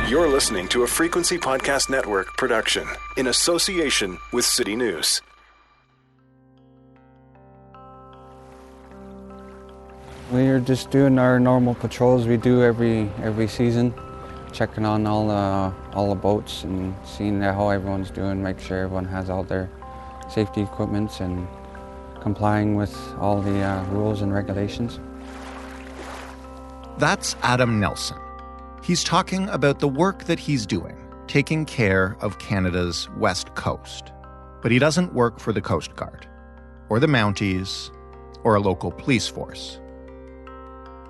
You're listening to a Frequency Podcast Network production in association with City News. We're just doing our normal patrols we do every season, checking on all the boats and seeing how everyone's doing, make sure everyone has all their safety equipments and complying with all the rules and regulations. That's Adam Nelson. He's talking about the work that he's doing, taking care of Canada's west coast. But he doesn't work for the Coast Guard, or the Mounties, or a local police force.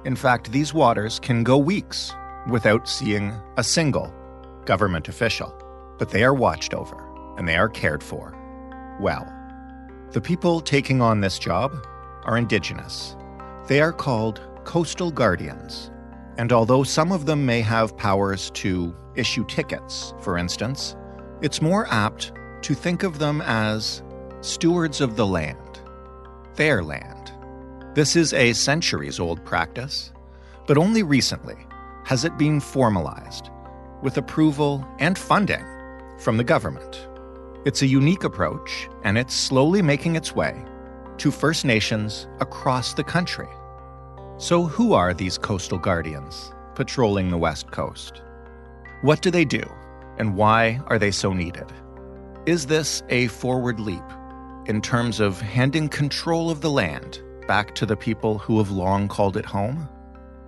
In fact, these waters can go weeks without seeing a single government official. But they are watched over, and they are cared for well. The people taking on this job are Indigenous. They are called coastal guardians. And although some of them may have powers to issue tickets, for instance, it's more apt to think of them as stewards of the land, their land. This is a centuries-old practice, but only recently has it been formalized with approval and funding from the government. It's a unique approach, and it's slowly making its way to First Nations across the country. So who are these coastal guardians patrolling the West Coast? What do they do, and why are they so needed? Is this a forward leap in terms of handing control of the land back to the people who have long called it home?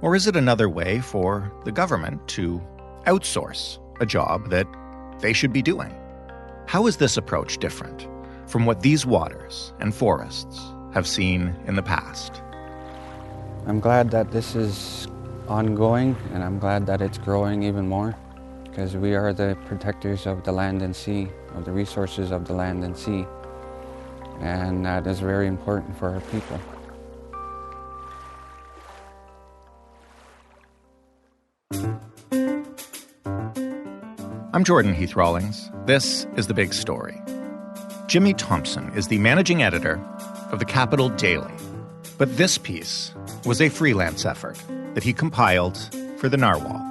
Or is it another way for the government to outsource a job that they should be doing? How is this approach different from what these waters and forests have seen in the past? I'm glad that this is ongoing, and I'm glad that it's growing even more, because we are the protectors of the land and sea, of the resources of the land and sea, and that is very important for our people. I'm Jordan Heath Rawlings. This is The Big Story. Jimmy Thompson is the managing editor of the Capital Daily, but this piece was a freelance effort that he compiled for the Narwhal.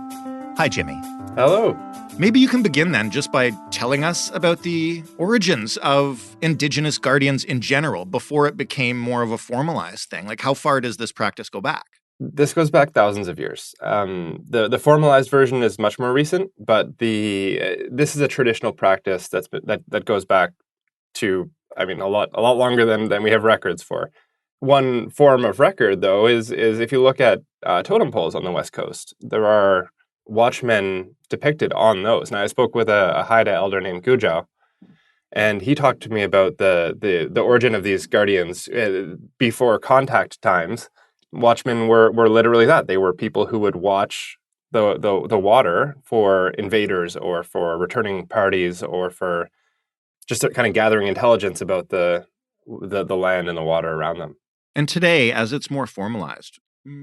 Hi, Jimmy. Hello. Maybe you can begin then just by telling us about the origins of Indigenous guardians in general before it became more of a formalized thing. Like, how far does this practice go back? This goes back thousands of years. The formalized version is much more recent, but this is a traditional practice that goes back to, a lot longer than we have records for. One form of record, though, is if you look at totem poles on the West Coast, there are watchmen depicted on those. Now, I spoke with a Haida elder named Gujau, and he talked to me about the origin of these guardians. Before contact times, watchmen were literally that. They were people who would watch the water for invaders or for returning parties or for just kind of gathering intelligence about the land and the water around them. And today, as it's more formalized,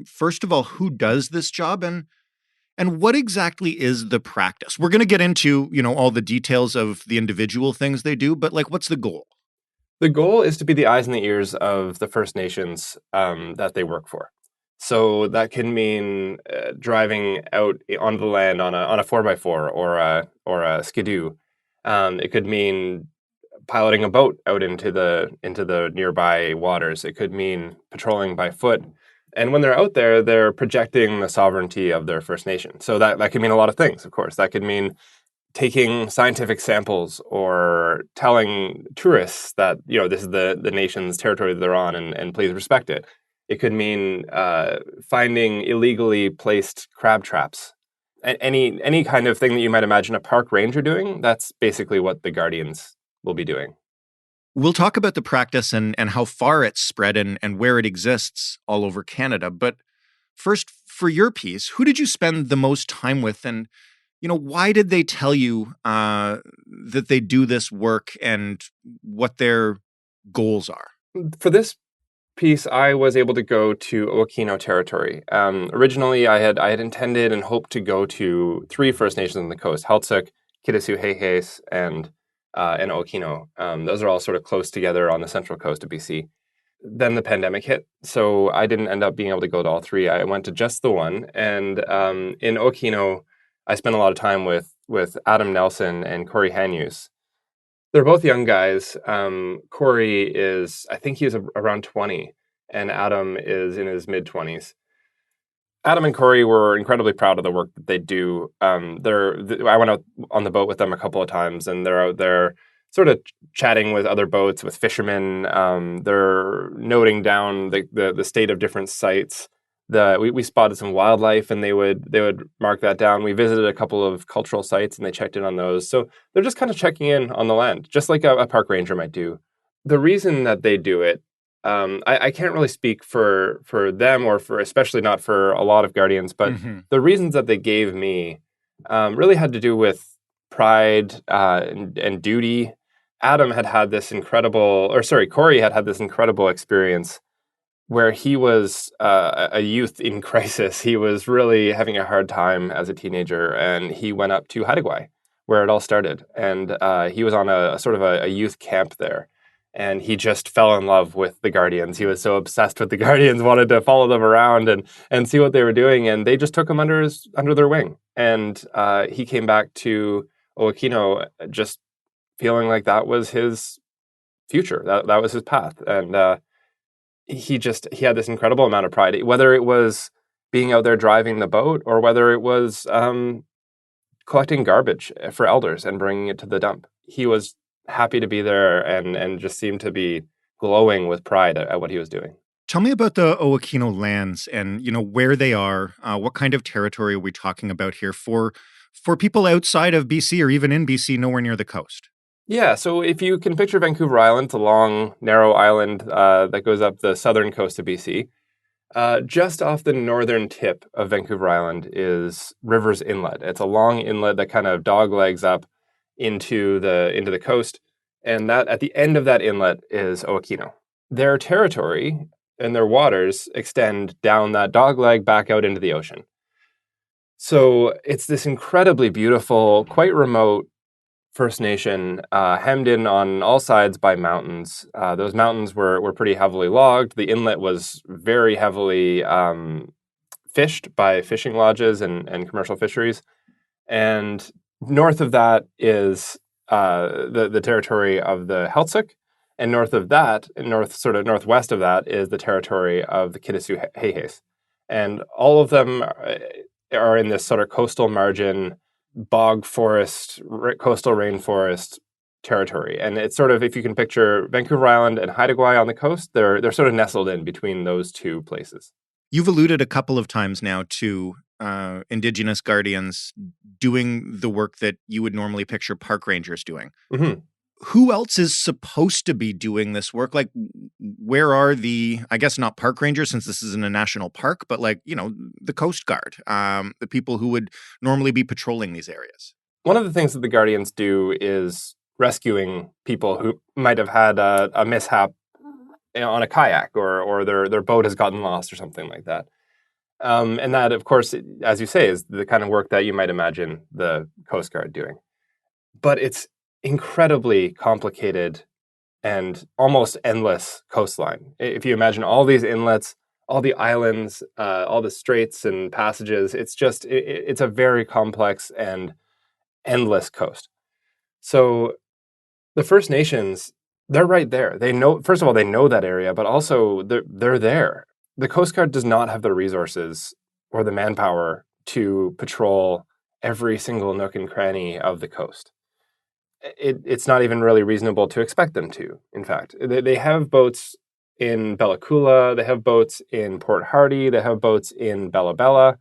first of all, who does this job and what exactly is the practice? We're going to get into, all the details of the individual things they do, but what's the goal? The goal is to be the eyes and the ears of the First Nations that they work for. So that can mean driving out onto the land on a 4x4 or a skidoo. It could mean piloting a boat out into the nearby waters. It could mean patrolling by foot. And when they're out there, they're projecting the sovereignty of their First Nation. So that could mean a lot of things, of course. That could mean taking scientific samples or telling tourists that, this is the nation's territory that they're on and please respect it. It could mean finding illegally placed crab traps. Any kind of thing that you might imagine a park ranger doing, that's basically what the Guardians will be doing. We'll talk about the practice and how far it's spread and where it exists all over Canada. But first, for your piece, who did you spend the most time with? And, why did they tell you that they do this work and what their goals are? For this piece, I was able to go to Oakino territory. Originally, I had intended and hoped to go to 3 First Nations on the coast: Heiltsuk, Kitasoo-Hehes, and Oakino. Those are all sort of close together on the central coast of BC. Then the pandemic hit, so I didn't end up being able to go to all 3. I went to just the one, and in Oakino, I spent a lot of time with Adam Nelson and Corey Hanyus. They're both young guys. Corey is, I think he's around 20, and Adam is in his mid-20s. Adam and Corey were incredibly proud of the work that they do. I went out on the boat with them a couple of times, and they're out there sort of chatting with other boats, with fishermen. They're noting down the state of different sites. We spotted some wildlife, and they would mark that down. We visited a couple of cultural sites, and they checked in on those. So they're just kind of checking in on the land, just like a park ranger might do. The reason that they do it, I can't really speak for them, or for especially not for a lot of Guardians, but the reasons that they gave me really had to do with pride and duty. Corey had had this incredible experience where he was a youth in crisis. He was really having a hard time as a teenager, and he went up to Haida, where it all started. And he was on a sort of a youth camp there. And he just fell in love with the Guardians. He was so obsessed with the Guardians, wanted to follow them around and see what they were doing. And they just took him under their wing. And he came back to Owakino just feeling like that was his future. That was his path. And he had this incredible amount of pride, whether it was being out there driving the boat or whether it was collecting garbage for elders and bringing it to the dump. He was happy to be there and just seemed to be glowing with pride at what he was doing. Tell me about the Owakino lands and, where they are. What kind of territory are we talking about here for people outside of BC or even in BC, nowhere near the coast? Yeah, so if you can picture Vancouver Island, it's a long, narrow island that goes up the southern coast of BC. Just off the northern tip of Vancouver Island is Rivers Inlet. It's a long inlet that kind of doglegs up into the coast, and that at the end of that inlet is Owakino. Their territory and their waters extend down that dogleg back out into the ocean. So it's this incredibly beautiful, quite remote First Nation, hemmed in on all sides by mountains. Those mountains were pretty heavily logged. The inlet was very heavily fished by fishing lodges and commercial fisheries. And north of that is the territory of the Heiltsuk, and northwest of that is the territory of the Kitasoo Heiheis. And all of them are in this sort of coastal margin, bog forest, coastal rainforest territory. And it's sort of, if you can picture Vancouver Island and Haida on the coast, they're sort of nestled in between those two places. You've alluded a couple of times now to Indigenous Guardians doing the work that you would normally picture park rangers doing. Mm-hmm. Who else is supposed to be doing this work? Like, where are I guess not park rangers, since this isn't a national park, but the Coast Guard, the people who would normally be patrolling these areas? One of the things that the Guardians do is rescuing people who might have had a mishap on a kayak, or their boat has gotten lost or something like that. And that, of course, as you say, is the kind of work that you might imagine the Coast Guard doing. But it's incredibly complicated and almost endless coastline. If you imagine all these inlets, all the islands, all the straits and passages, it's a very complex and endless coast. So the First Nations, they're right there. They know, first of all, they know that area, but also they're there. The Coast Guard does not have the resources or the manpower to patrol every single nook and cranny of the coast. It's not even really reasonable to expect them to, in fact. They have boats in Bella Coola, they have boats in Port Hardy, they have boats in Bella Bella,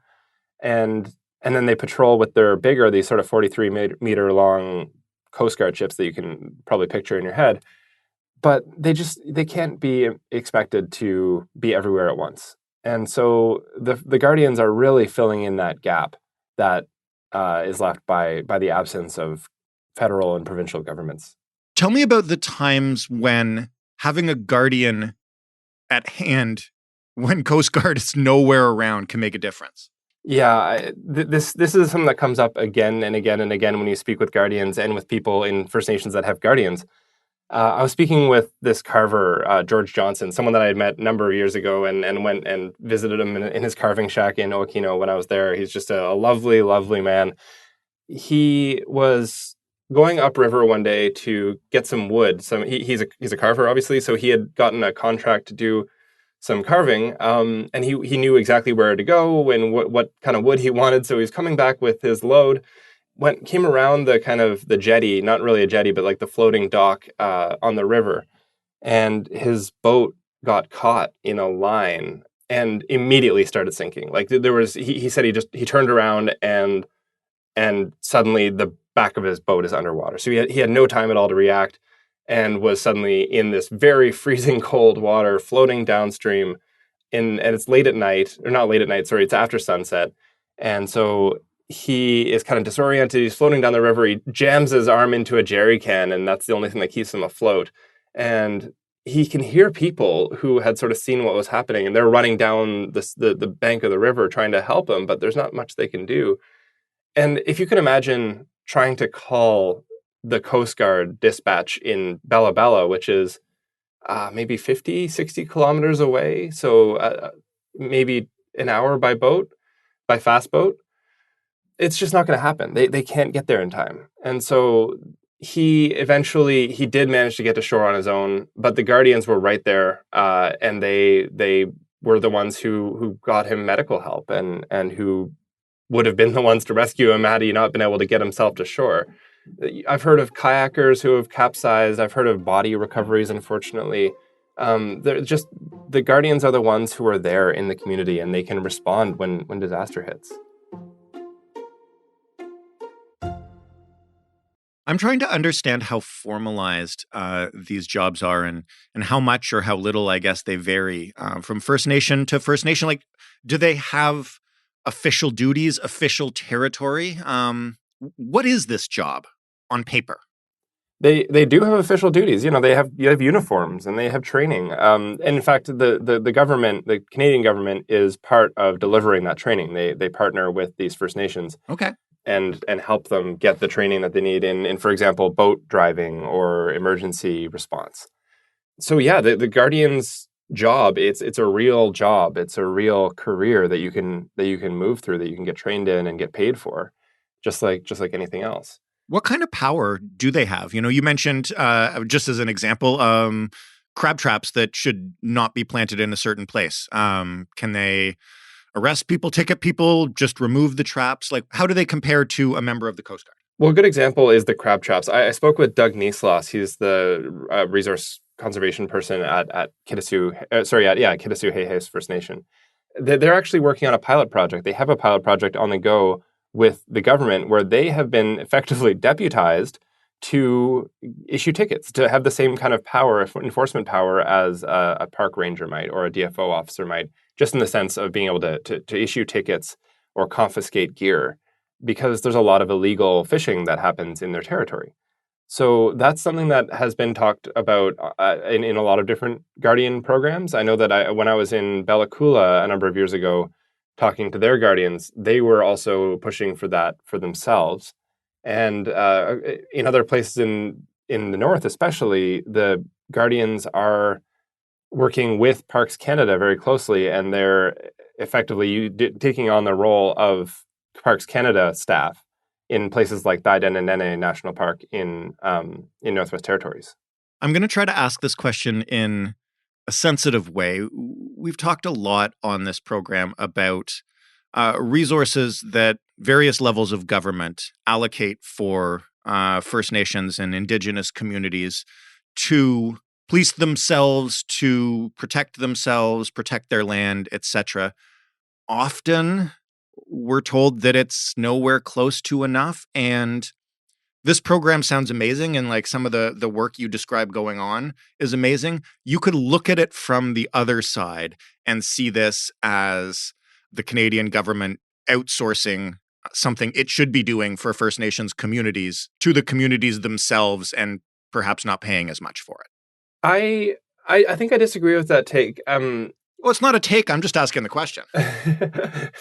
and then they patrol with their bigger, these sort of 43-meter long Coast Guard ships that you can probably picture in your head. But they can't be expected to be everywhere at once. And so the Guardians are really filling in that gap that is left by the absence of federal and provincial governments. Tell me about the times when having a Guardian at hand when Coast Guard is nowhere around can make a difference. Yeah, this is something that comes up again and again and again when you speak with Guardians and with people in First Nations that have Guardians. I was speaking with this carver, George Johnson, someone that I had met a number of years ago, and went and visited him in his carving shack in Okino when I was there. He's just a lovely, lovely man. He was going upriver one day to get some wood. He's a carver, obviously, so he had gotten a contract to do some carving, and he knew exactly where to go and what kind of wood he wanted. So he was coming back with his load. Came around the kind of the jetty, not really a jetty, but like the floating dock on the river, and his boat got caught in a line and immediately started sinking. Like there was, he said he turned around and suddenly the back of his boat is underwater. So he had no time at all to react, and was suddenly in this very freezing cold water floating downstream. And it's late at night, or not late at night, sorry, it's after sunset. And so he is kind of disoriented. He's floating down the river. He jams his arm into a jerry can, and that's the only thing that keeps him afloat. And he can hear people who had sort of seen what was happening, and they're running down the bank of the river trying to help him, but there's not much they can do. And if you can imagine trying to call the Coast Guard dispatch in Bella Bella, which is maybe 50, 60 kilometers away, so maybe an hour by fast boat, it's just not going to happen. They can't get there in time. And so he did manage to get to shore on his own, but the Guardians were right there, and they were the ones who got him medical help and who would have been the ones to rescue him had he not been able to get himself to shore. I've heard of kayakers who have capsized. I've heard of body recoveries, unfortunately. The Guardians are the ones who are there in the community, and they can respond when disaster hits. I'm trying to understand how formalized these jobs are, and how much or how little, I guess, they vary from First Nation to First Nation. Like, do they have official duties, official territory? What is this job on paper? They do have official duties. You have uniforms and they have training. And in fact, the government, the Canadian government, is part of delivering that training. They partner with these First Nations. Okay. And help them get the training that they need in, for example, boat driving or emergency response. So yeah, the Guardian's job, it's a real job. It's a real career that you can move through, that you can get trained in and get paid for, just like anything else. What kind of power do they have? You mentioned, just as an example, crab traps that should not be planted in a certain place. Can they arrest people, ticket people, just remove the traps? Like, how do they compare to a member of the Coast Guard? Well, a good example is the crab traps. I spoke with Doug Niesloss. He's the resource conservation person at Kitasoo Heiheis First Nation. They're actually working on a pilot project. They have a pilot project on the go with the government where they have been effectively deputized to issue tickets, to have the same kind of power, enforcement power, as a park ranger might or a DFO officer might, just in the sense of being able to issue tickets or confiscate gear, because there's a lot of illegal fishing that happens in their territory. So that's something that has been talked about in a lot of different Guardian programs. I know that when I was in Bella Coola a number of years ago, talking to their Guardians, they were also pushing for that for themselves. And in other places in the north especially, the Guardians are working with Parks Canada very closely, and they're effectively taking on the role of Parks Canada staff in places like Daidenenene National Park in Northwest Territories. I'm going to try to ask this question in a sensitive way. We've talked a lot on this program about resources that various levels of government allocate for First Nations and Indigenous communities to police themselves, to protect themselves, protect their land, etc. Often we're told that it's nowhere close to enough. And this program sounds amazing, and like some of the work you describe going on is amazing. You could look at it from the other side and see this as the Canadian government outsourcing something it should be doing for First Nations communities to the communities themselves, and perhaps not paying as much for it. I think I disagree with that take. Well, it's not a take. I'm just asking the question.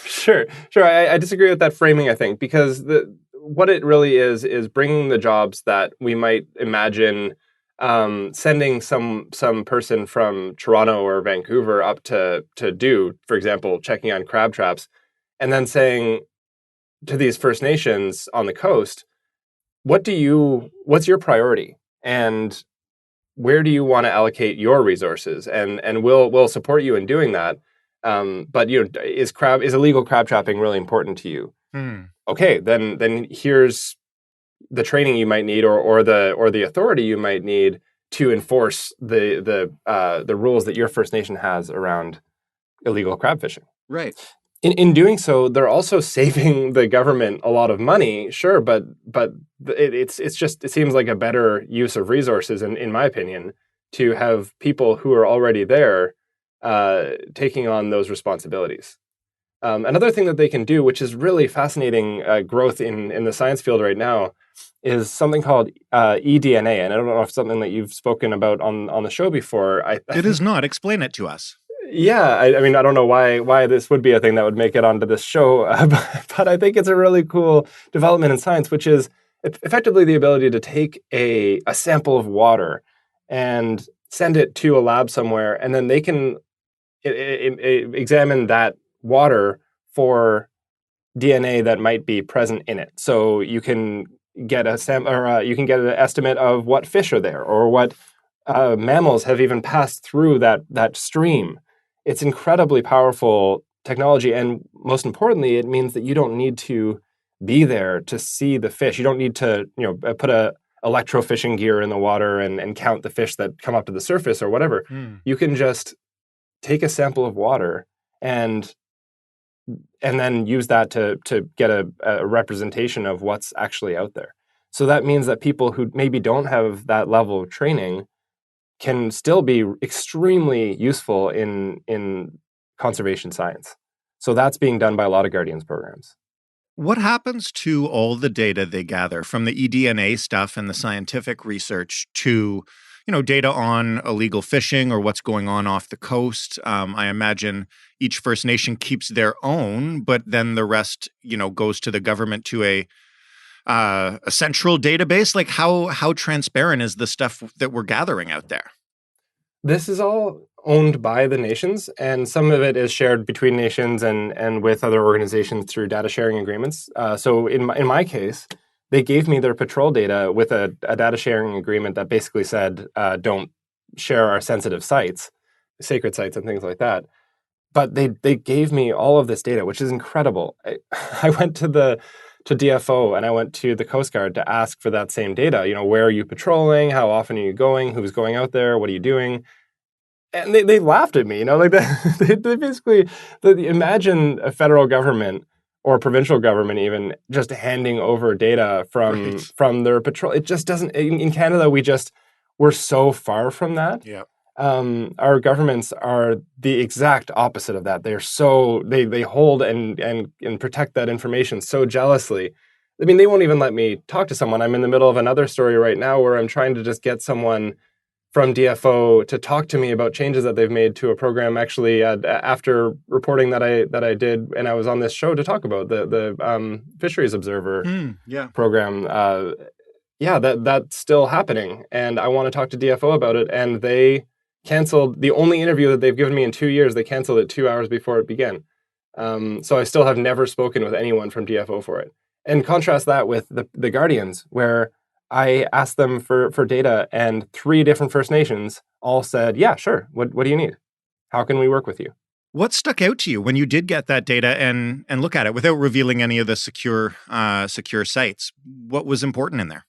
Sure. I disagree with that framing, I think, because what it really is bringing the jobs that we might imagine sending some person from Toronto or Vancouver up to do, for example, checking on crab traps, and then saying to these First Nations on the coast, what's your priority, and where do you want to allocate your resources, and we'll support you in doing that. But is illegal crab trapping really important to you? Okay, then here's the training you might need, or the authority you might need to enforce the rules that your First Nation has around illegal crab fishing. Right. In doing so, they're also saving the government a lot of money, sure, but it seems like a better use of resources, in my opinion, to have people who are already there taking on those responsibilities. Another thing that they can do, which is really fascinating growth in the science field right now, is something called eDNA. And I don't know if it's something that you've spoken about on the show before. It is not. Explain it to us. Yeah, I mean, I don't know why this would be a thing that would make it onto this show, but I think it's a really cool development in science, which is effectively the ability to take a sample of water and send it to a lab somewhere, and then they can examine that water for DNA that might be present in it. So you can get you can get an estimate of what fish are there, or what mammals have even passed through that stream. It's incredibly powerful technology, and most importantly, it means that you don't need to be there to see the fish. You don't need to, put a electrofishing gear in the water and count the fish that come up to the surface or whatever. You can just take a sample of water and then use that to get a representation of what's actually out there. So that means that people who maybe don't have that level of training can still be extremely useful in conservation science. So that's being done by a lot of Guardians programs. What happens to all the data they gather, from the eDNA stuff and the scientific research to, data on illegal fishing or what's going on off the coast? I imagine each First Nation keeps their own, but then the rest, goes to the government to a central database. Like how transparent is the stuff that we're gathering out there? This is all owned by the nations, and some of it is shared between nations and with other organizations through data sharing agreements. So in my case, they gave me their patrol data with a data sharing agreement that basically said, don't share our sensitive sites, sacred sites and things like that. But they gave me all of this data, which is incredible. I went to DFO and I went to the Coast Guard to ask for that same data. Where are you patrolling? How often are you going? Who's going out there? What are you doing? And they laughed at me. They basically imagine a federal government or provincial government even just handing over data from their patrol. It just doesn't. In Canada, we're so far from that. Yeah. Our governments are the exact opposite of that. They're they hold and protect that information so jealously. I mean, they won't even let me talk to someone. I'm in the middle of another story right now where I'm trying to just get someone from DFO to talk to me about changes that they've made to a program. Actually, after reporting that I did, and I was on this show to talk about the Fisheries Observer program. That's still happening, and I want to talk to DFO about it. And they canceled the only interview that they've given me in 2 years. They canceled it 2 hours before it began. So I still have never spoken with anyone from DFO for it. And contrast that with the Guardians, where I asked them for data, and 3 different First Nations all said, yeah, sure. What do you need? How can we work with you? What stuck out to you when you did get that data and look at it without revealing any of the secure sites? What was important in there?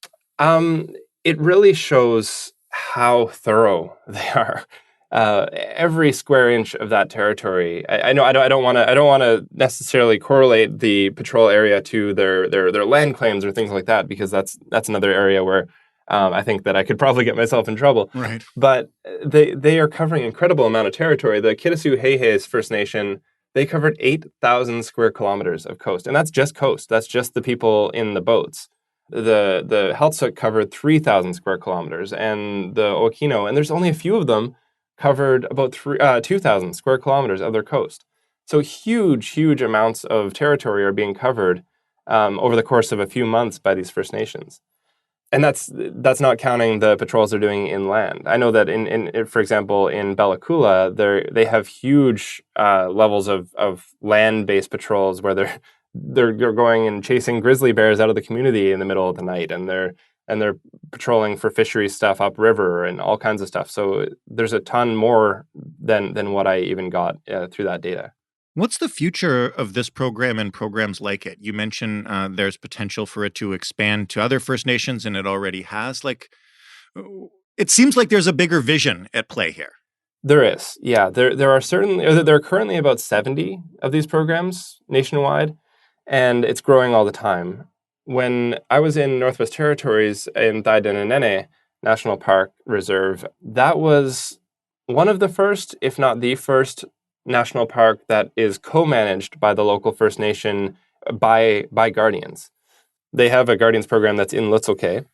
It really shows how thorough they are. Every square inch of that territory. I know I don't want to necessarily correlate the patrol area to their land claims or things like that, because that's another area where I think that I could probably get myself in trouble. Right. But they are covering an incredible amount of territory. The Kitasoo-Heiheis First Nation, they covered 8,000 square kilometers of coast, and that's just coast. That's just the people in the boats. The Heiltsuk covered 3,000 square kilometers, and the Oakino, and there's only a few of them, covered about 2,000 square kilometers of their coast. So huge amounts of territory are being covered over the course of a few months by these First Nations. And that's not counting the patrols they're doing inland. I know that for example, in Bella Coola, they have huge levels of land-based patrols where they're going and chasing grizzly bears out of the community in the middle of the night, and they're patrolling for fishery stuff upriver and all kinds of stuff. So there's a ton more than what I even got through that data. What's the future of this program and programs like it? You mentioned there's potential for it to expand to other First Nations, and it already has. It seems like there's a bigger vision at play here. There is, yeah. There are currently about 70 of these programs nationwide, and it's growing all the time. When I was in Northwest Territories in Thaidinanene National Park Reserve, that was one of the first, if not the first, national park that is co-managed by the local First Nation by Guardians. They have a Guardians program that's in Litzel,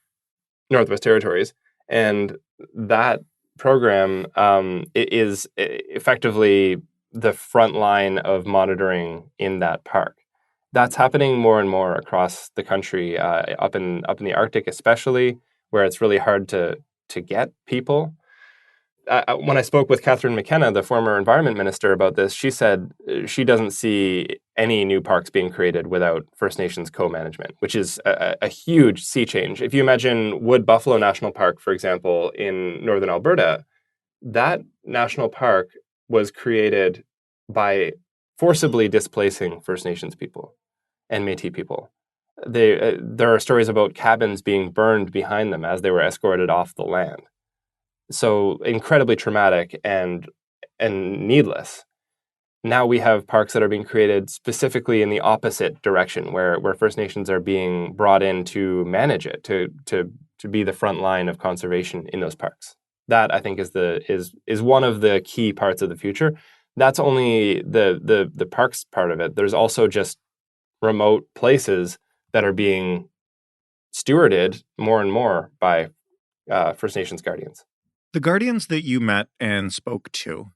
Northwest Territories, and that program is effectively the front line of monitoring in that park. That's happening more and more across the country, up in the Arctic especially, where it's really hard to get people. When I spoke with Catherine McKenna, the former environment minister, about this, she said she doesn't see any new parks being created without First Nations co-management, which is a huge sea change. If you imagine Wood Buffalo National Park, for example, in northern Alberta, that national park was created by forcibly displacing First Nations people and Métis people. There are stories about cabins being burned behind them as they were escorted off the land. So incredibly traumatic and needless. Now we have parks that are being created specifically in the opposite direction, where First Nations are being brought in to manage it, to be the front line of conservation in those parks. That, I think, is one of the key parts of the future. That's only the parks part of it. There's also just remote places that are being stewarded more and more by First Nations guardians. The Guardians that you met and spoke to,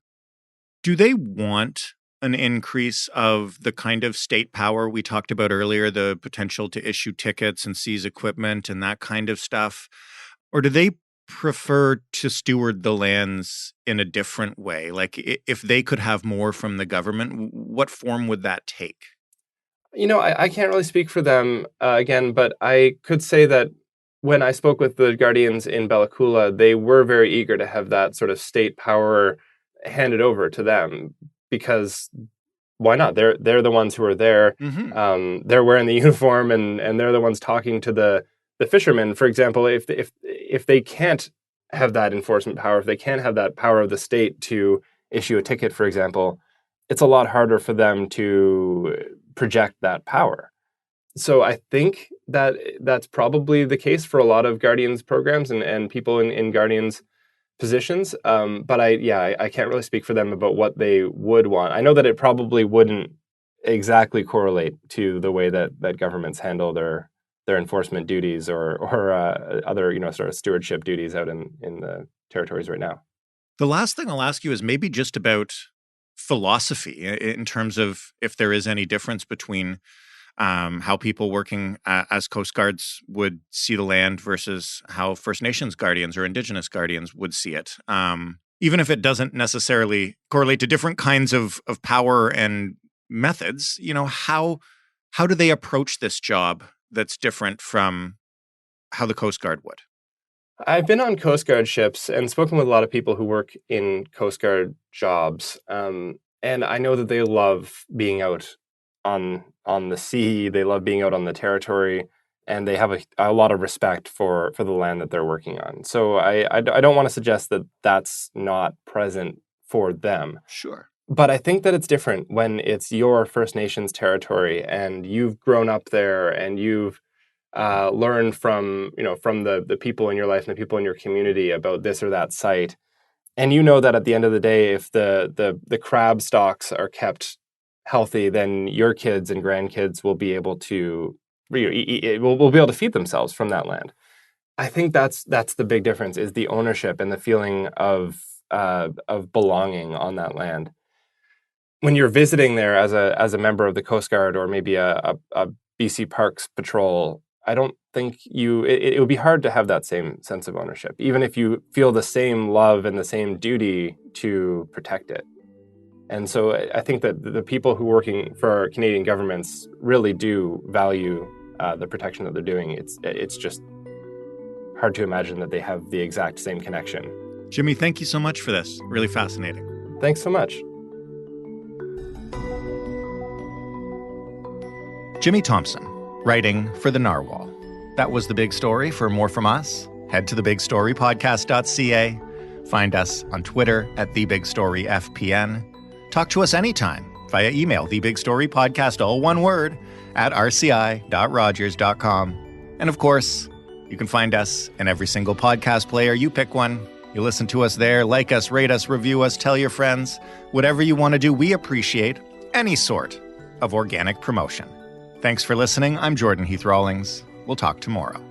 do they want an increase of the kind of state power we talked about earlier, the potential to issue tickets and seize equipment and that kind of stuff? Or do they prefer to steward the lands in a different way? Like, if they could have more from the government, what form would that take? I can't really speak for them again, but I could say that when I spoke with the Guardians in Bella Coola, they were very eager to have that sort of state power handed over to them, because why not? They're the ones who are there. Mm-hmm. They're wearing the uniform, and they're the ones talking to the fishermen. For example, if they can't have that enforcement power, if they can't have that power of the state to issue a ticket, for example, it's a lot harder for them to project that power. So I think that that's probably the case for a lot of Guardians programs and people in Guardians positions. But I can't really speak for them about what they would want. I know that it probably wouldn't exactly correlate to the way that governments handle their enforcement duties or other sort of stewardship duties out in the territories right now. The last thing I'll ask you is maybe just about philosophy in terms of if there is any difference between how people working as Coast Guards would see the land versus how First Nations guardians or Indigenous guardians would see it. Even if it doesn't necessarily correlate to different kinds of power and methods, how do they approach this job that's different from how the Coast Guard would? I've been on Coast Guard ships and spoken with a lot of people who work in Coast Guard jobs, and I know that they love being out on the sea. They love being out on the territory, and they have a lot of respect for the land that they're working on. So I don't want to suggest that that's not present for them. Sure. But I think that it's different when it's your First Nations territory and you've grown up there and you've learned from the people in your life and the people in your community about this or that site. And you know that at the end of the day, if the crab stocks are kept healthy, then your kids and grandkids will be able to will be able to feed themselves from that land. I think that's the big difference, is the ownership and the feeling of belonging on that land. When you're visiting there as a member of the Coast Guard or maybe a BC Parks Patrol, I don't think it would be hard to have that same sense of ownership, even if you feel the same love and the same duty to protect it. And so I think that the people who are working for Canadian governments really do value the protection that they're doing. It's just hard to imagine that they have the exact same connection. Jimmy, thank you so much for this. Really fascinating. Thanks so much. Jimmy Thompson, writing for The Narwhal. That was The Big Story. For more from us, head to thebigstorypodcast.ca. Find us on Twitter at TheBigStoryFPN. Talk to us anytime via email, thebigstorypodcast, all one word, at rci.rogers.com. And of course, you can find us in every single podcast player. You pick one. You listen to us there. Like us, rate us, review us, tell your friends. Whatever you want to do, we appreciate any sort of organic promotion. Thanks for listening. I'm Jordan Heath Rawlings. We'll talk tomorrow.